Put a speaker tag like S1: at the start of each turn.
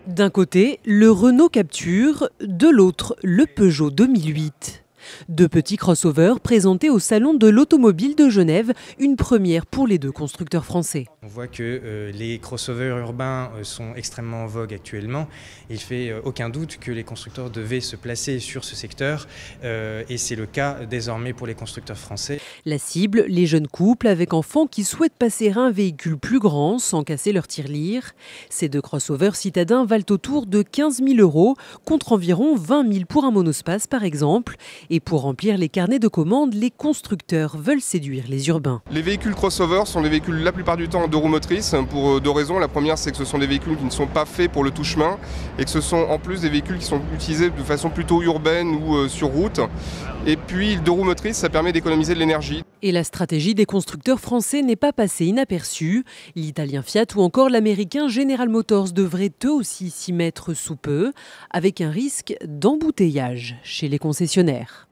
S1: D'un côté, le Renault Captur, de l'autre, le Peugeot 2008. Deux petits crossovers présentés au Salon de l'Automobile de Genève, une première pour les deux constructeurs français.
S2: On voit que les crossovers urbains sont extrêmement en vogue actuellement. Il ne fait aucun doute que les constructeurs devaient se placer sur ce secteur et c'est le cas désormais pour les constructeurs français.
S1: La cible, les jeunes couples avec enfants qui souhaitent passer à un véhicule plus grand sans casser leur tirelire. Ces deux crossovers citadins valent autour de 15 000 € contre environ 20 000 pour un monospace par exemple. Et pour remplir les carnets de commandes, les constructeurs veulent séduire les urbains.
S3: Les véhicules crossover sont des véhicules la plupart du temps en deux roues motrices pour deux raisons. La première, c'est que ce sont des véhicules qui ne sont pas faits pour le tout-chemin et que ce sont en plus des véhicules qui sont utilisés de façon plutôt urbaine ou sur route. Et puis, deux roues motrices, ça permet d'économiser de l'énergie.
S1: Et la stratégie des constructeurs français n'est pas passée inaperçue. L'italien Fiat ou encore l'américain General Motors devraient eux aussi s'y mettre sous peu, avec un risque d'embouteillage chez les concessionnaires.